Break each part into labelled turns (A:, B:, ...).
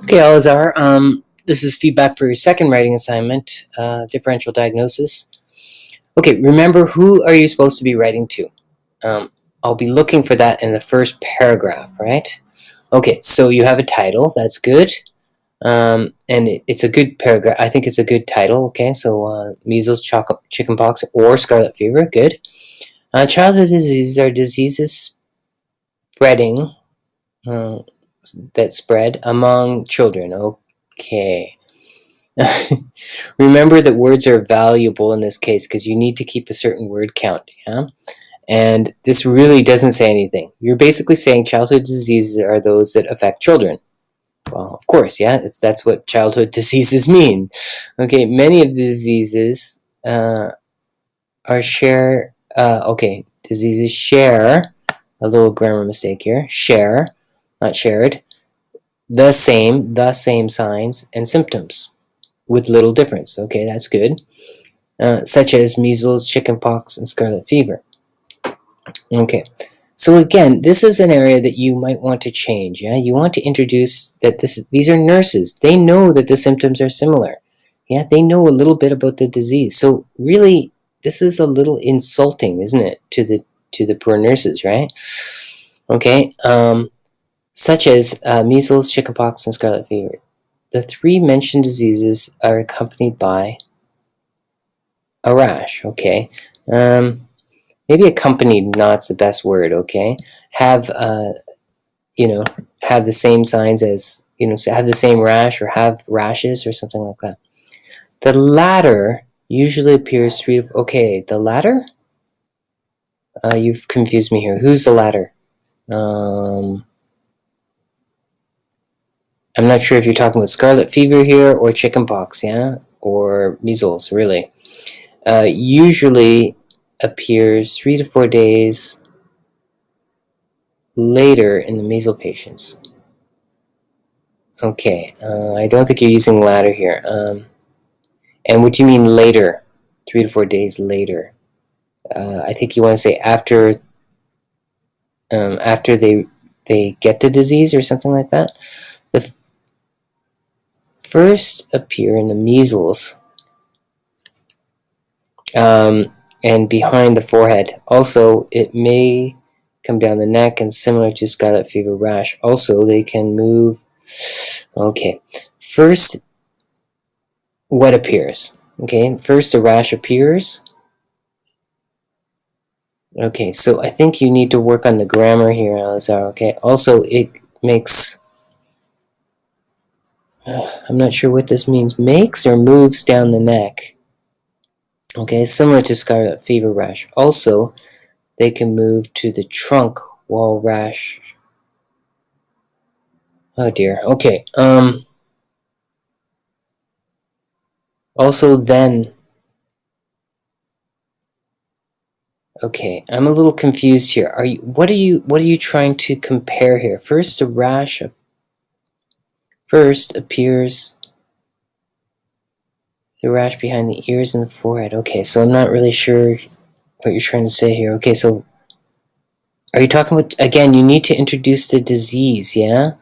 A: Okay, Alazar, this is feedback for your second writing assignment, differential diagnosis. Okay, remember, who are you supposed to be writing to? I'll be looking for that in the first paragraph, right? Okay, so you have a title, that's good. And it's a good paragraph. I think it's a good title, okay? So measles, chickenpox, or scarlet fever, good. Childhood diseases are diseases spreading, that spread among children, okay. Remember that words are valuable in this case because you need to keep a certain word count, yeah? And this really doesn't say anything. You're basically saying childhood diseases are those that affect children. Well, of course, yeah, that's what childhood diseases mean. Okay, many of the diseases diseases share, a little grammar mistake here, share, not shared, the same signs and symptoms with little difference. Okay, that's good. Such as measles, chickenpox, and scarlet fever. Okay, so again, this is an area that you might want to change. Yeah, you want to introduce that these are nurses. They know that the symptoms are similar. Yeah, they know a little bit about the disease. So really, this is a little insulting, isn't it, to the poor nurses, right? Okay, such as measles, chickenpox, and scarlet fever. The three mentioned diseases are accompanied by a rash. Okay. Maybe accompanied not's the best word, okay? Have have the same signs as, have the same rash or have rashes or something like that. The latter usually appears the latter? You've confused me here. Who's the latter? I'm not sure if you're talking about scarlet fever here or chickenpox, yeah? Or measles, really. Usually appears 3 to 4 days later in the measles patients. Okay, I don't think you're using latter here. And what do you mean later? 3 to 4 days later. I think you want to say after they get the disease or something like that. The first appear in the measles and behind the forehead. Also, it may come down the neck and similar to scarlet fever rash. Also, they can move. Okay, first, what appears? Okay, first a rash appears. Okay, so I think you need to work on the grammar here, Alazar, okay? Also, it makes... I'm not sure what this means. Makes or moves down the neck. Okay, similar to scarlet fever rash. Also, they can move to the trunk while rash... Oh dear, okay. Also then... Okay, I'm a little confused here. What are you trying to compare here? First, a rash appears the rash behind the ears and the forehead. Okay, so I'm not really sure what you're trying to say here. Okay, so are you talking about, again, you need to introduce the disease, yeah?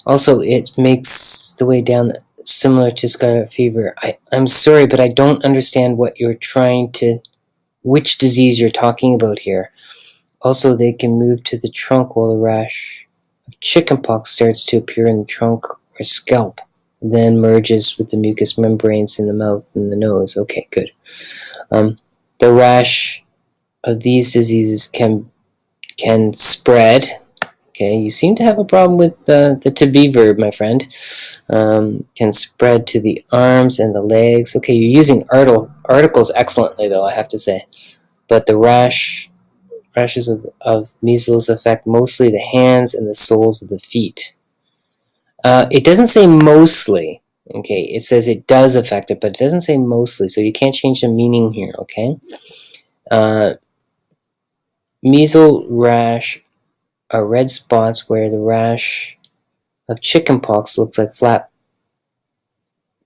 A: Also, it makes the way down similar to scarlet fever. I'm sorry, but I don't understand what you're trying to... Which disease you're talking about here. Also, they can move to the trunk while the rash of chickenpox starts to appear in the trunk or scalp, then merges with the mucous membranes in the mouth and the nose. Okay, good. The rash of these diseases can spread. Okay, you seem to have a problem with the to be verb, my friend. Can spread to the arms and the legs. Okay, you're using articles excellently, though, I have to say. But the rashes of measles affect mostly the hands and the soles of the feet. It doesn't say mostly. Okay, it says it does affect it, but it doesn't say mostly, so you can't change the meaning here, okay? Measles rash are red spots where the rash of chickenpox looks like flat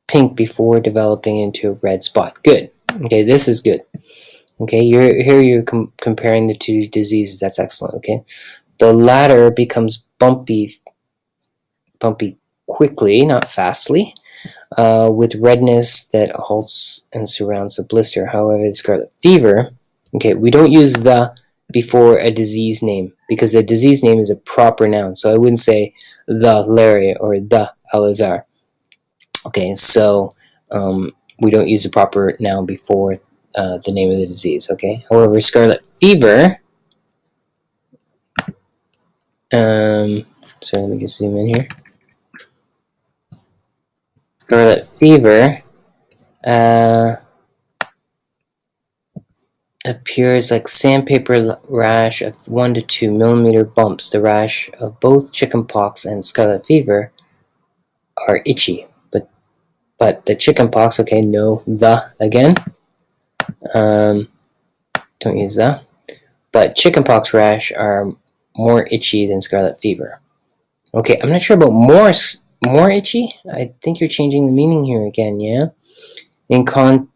A: pink before developing into a red spot. Good. Okay, this is good. Okay, you're comparing the two diseases. That's excellent. Okay, the latter becomes bumpy quickly, not fastly, with redness that halts and surrounds the blister. However, scarlet fever, okay, we don't use the before a disease name because a disease name is a proper noun. So I wouldn't say the Larry or the Alazar. Okay, so we don't use a proper noun before the name of the disease. Okay, however, scarlet fever. So let me just zoom in here. Scarlet fever appears like sandpaper rash of 1 to 2 millimeter bumps. The rash of both chickenpox and scarlet fever are itchy, but the chickenpox, okay, no the again. Don't use the. But chickenpox rash are more itchy than scarlet fever. Okay, I'm not sure about more itchy. I think you're changing the meaning here again, yeah? In contract.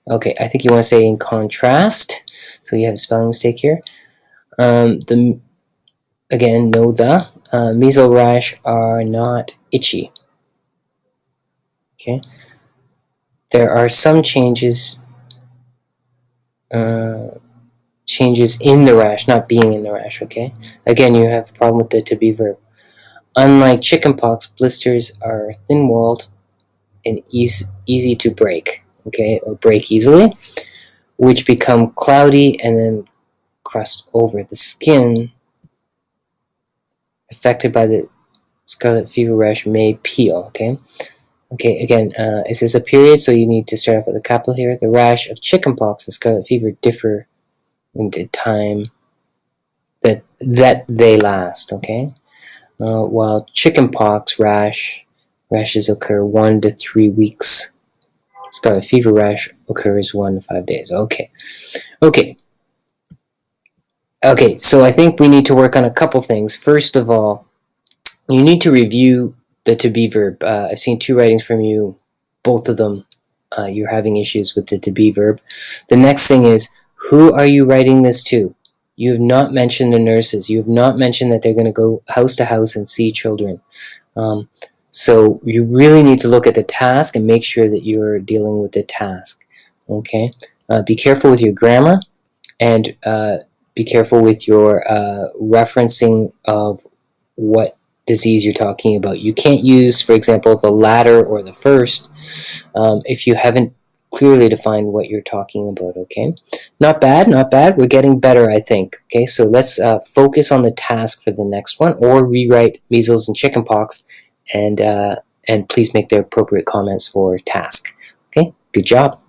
A: Okay, I think you want to say in contrast. So you have a spelling mistake here. Again, no the. Measles rash are not itchy. Okay. There are some changes in the rash, not being in the rash, okay? Again, you have a problem with the to be verb. Unlike chickenpox, blisters are thin-walled and easy to break, okay, or break easily, which become cloudy and then crust over the skin. Affected by the scarlet fever rash may peel, okay? Okay, again, it says a period, so you need to start off with a capital here. The rash of chickenpox and scarlet fever differ in the time that they last, okay? While chickenpox rashes occur 1 to 3 weeks. Scarlet fever rash occurs 1 to 5 days. Okay. So I think we need to work on a couple things. First of all, you need to review the to be verb. I've seen 2 writings from you. Both of them, you're having issues with the to be verb. The next thing is, who are you writing this to? You have not mentioned the nurses. You have not mentioned that they're going to go house to house and see children. So you really need to look at the task and make sure that you're dealing with the task. Okay? Be careful with your grammar and be careful with your referencing of what disease you're talking about. You can't use, for example, the latter or the first if you haven't clearly defined what you're talking about, okay? Not bad. We're getting better, I think. Okay, so let's focus on the task for the next one, or rewrite measles and chickenpox, and please make the appropriate comments for task. Okay, good job.